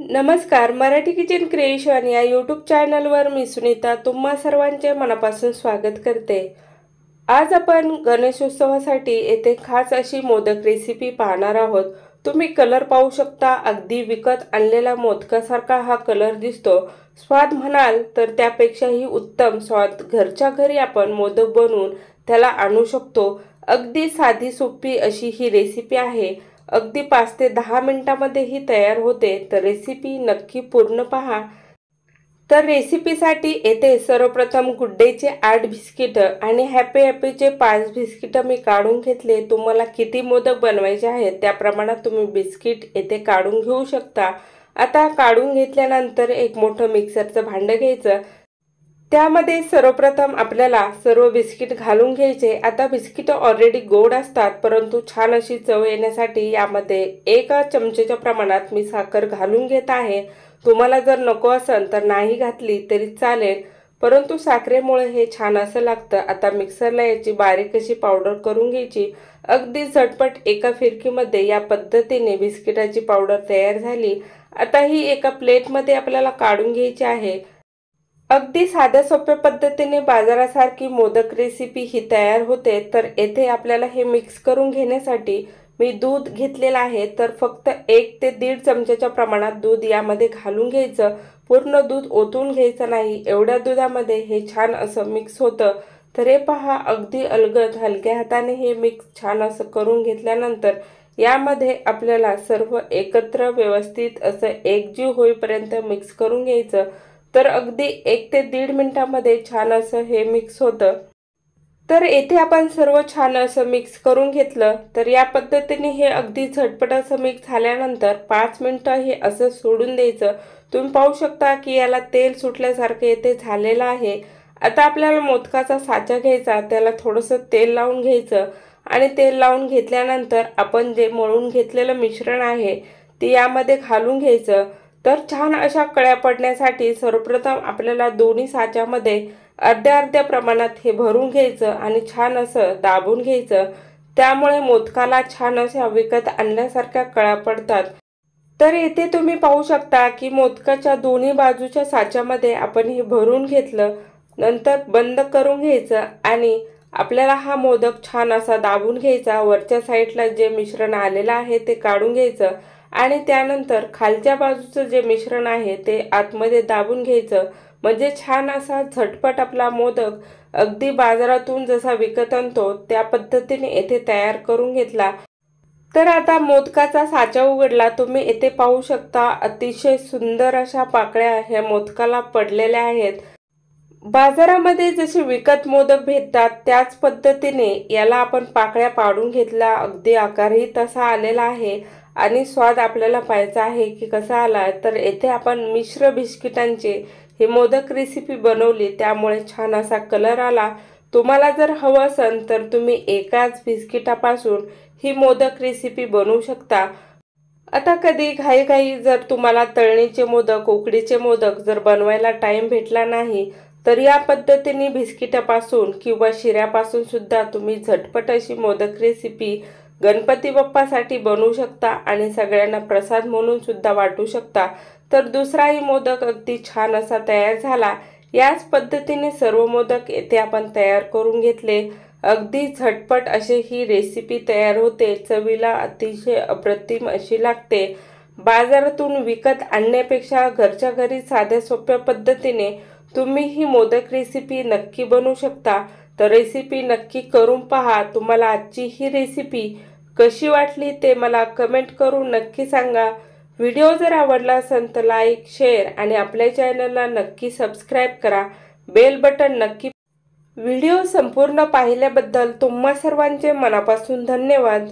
नमस्कार, Marathi kitchen creation या YouTube चॅनलवर मी सुनीता तुम्हा सर्वांचे मनापासून स्वागत करते। आज आपण गणेशोत्सवासाठी येथे खास अशी मोदक रेसिपी पाहणार आहोत। तुम्ही कलर पाहू शकता, अगदी विकत आणलेला मोदकासारखा हा कलर दिसतो। स्वाद म्हणाल तर त्यापेक्षाही उत्तम स्वाद घरच्या घरी आपण मोदक बनवून त्याला आणू शकतो। अगदी साधी सोपी अशी ही रेसिपी आहे। अगदी 5 ते 10 मिनिटांमध्ये ही तयार होते, तर रेसिपी नक्की पूर्ण पहा। तर रेसिपीसाठी येथे सर्वप्रथम गुड डेचे 8 बिस्किट आणि हॅपी हॅपीचे 5 बिस्किट मी काढून घेतले। तुम्हाला किती मोदक बनवायचे आहेत त्या प्रमाणात तुम्ही बिस्किट येथे काढून घेऊ शकता। आता काढून घेतल्यानंतर एक मोठं मिक्सरचं भांडं घ्यायचं। त्यामध्ये सर्वप्रथम आपल्याला सर्व बिस्किट घालून घ्यायचे। आता बिस्किट ऑलरेडी गोड असतात, परंतु छान अशी चव येण्यासाठी यामध्ये 1 चमचेच्या प्रमाणात मी साखर घालून घेत आहे। तुम्हाला जर नको असेल तर नाही घातली तरी चालेल, परंतु साखरेमुळे हे छान असं लागतं। आता मिक्सरला याची बारीक अशी पावडर करून घ्यायची। अगदी झटपट एका फिरकीमध्ये या पद्धतीने बिस्किटाची पावडर तयार झाली। आता ही एका प्लेटमध्ये आपल्याला काढून घ्यायची आहे। अगदी साध्या सोप्या पद्धतीने बाजारासारखी मोदक रेसिपी ही तयार होते। तर येथे आपल्याला हे मिक्स करून घेण्यासाठी मी दूध घेतलेला आहे। तर फक्त 1 ते 1.5 चमच्याच्या प्रमाणात दूध यामध्ये घालून घ्यायचं। पूर्ण दूध ओतून घ्यायचं नाही, एवढ्या दुधामध्ये हे छान असं मिक्स होतं। तर हे पहा, अगदी अलगद हलक्या हाताने हे मिक्स छान असं करून घेतल्यानंतर यामध्ये आपल्याला सर्व एकत्र व्यवस्थित असं एकजीव होईपर्यंत मिक्स करून घ्यायचं। तर अगदी 1 ते 1.5 मिनिटांमध्ये छान असं हे मिक्स होतं। तर येथे आपण सर्व छान असं मिक्स करून घेतलं। तर या पद्धतीने हे अगदी झटपट असं मिक्स झाल्यानंतर 5 मिनिटं हे असं सोडून द्यायचं। तुम्ही पाहू शकता की याला तेल सुटल्यासारखं येथे झालेलं आहे। आता आपल्याला मोदकाचा साचा घ्यायचा, त्याला थोडंसं तेल लावून घ्यायचं आणि तेल लावून घेतल्यानंतर आपण जे मळून घेतलेलं मिश्रण आहे ते यामध्ये घालून घ्यायचं। तर छान अशा कळ्या पडण्यासाठी सर्वप्रथम आपल्याला दोन्ही साच्यामध्ये अर्ध्या अर्ध्या प्रमाणात हे भरून घ्यायचं आणि छान असं दाबून घ्यायचं। त्यामुळे मोदकाला छान अशा विकत आणल्यासारख्या कळ्या पडतात। तर येथे तुम्ही पाहू शकता की मोदकाच्या दोन्ही बाजूच्या साच्यामध्ये आपण हे भरून घेतलं। नंतर बंद करून घ्यायचं आणि आपल्याला हा मोदक छान असा दाबून घ्यायचा। वरच्या साईडला जे मिश्रण आलेलं आहे ते काढून घ्यायचं आणि त्यानंतर खालच्या बाजूचं जे मिश्रण आहे ते आतमध्ये दाबून घ्यायचं। म्हणजे छान असा झटपट आपला मोदक अगदी बाजारातून जसा विकत आणतो त्या पद्धतीने येथे तयार करून घेतला। तर आता मोदकाचा साचा उघडला, तुम्ही येथे पाहू शकता अतिशय सुंदर अशा पाकळ्या ह्या मोदकाला पडलेल्या आहेत। बाजारामध्ये जसे विकत मोदक भेटतात त्याच पद्धतीने याला आपण पाकळ्या पाडून घेतला। अगदी आकारही तसा आलेला आहे आणि स्वाद आपल्याला पाहायचा आहे की कसा आला। तर येथे आपण मिश्र बिस्किटांचे हे मोदक रेसिपी बनवली, त्यामुळे छान असा कलर आला। तुम्हाला जर हवं असेल तर तुम्ही एकाच बिस्किटापासून ही मोदक रेसिपी बनवू शकता। आता कधी घाई जर तुम्हाला तळणीचे मोदक, उकडीचे मोदक जर बनवायला टाइम भेटला नाही तर या पद्धतीने बिस्किटापासून किंवा शिऱ्यापासून सुद्धा तुम्ही झटपट अशी मोदक रेसिपी गणपती बाप्पासाठी बनवू शकता आणि सगळ्यांना प्रसाद म्हणून सुद्धा वाटू शकता। तर दुसराही मोदक अगदी छान असा तयार झाला। याच पद्धतीने सर्व मोदक येथे आपण तयार करून घेतले। अगदी झटपट अशी ही रेसिपी तयार होते। चवीला अतिशय अप्रतिम अशी लागते। बाजारातून विकत आणण्यापेक्षा घरच्या घरी साध्या सोप्या पद्धतीने तुम्ही ही मोदक रेसिपी नक्की बनवू शकता। तर रेसिपी नक्की करून पहा। तुम्हाला आजची ही रेसिपी कशी वाटली ते मला कमेंट करून नक्की सांगा। व्हिडिओ जर आवडला असेल तर लाईक, शेअर आणि आपल्या चॅनलला नक्की सबस्क्राईब करा। बेल बटन नक्की। व्हिडिओ संपूर्ण पाहिल्याबद्दल तुम्हा सर्वांचे मनापासून धन्यवाद।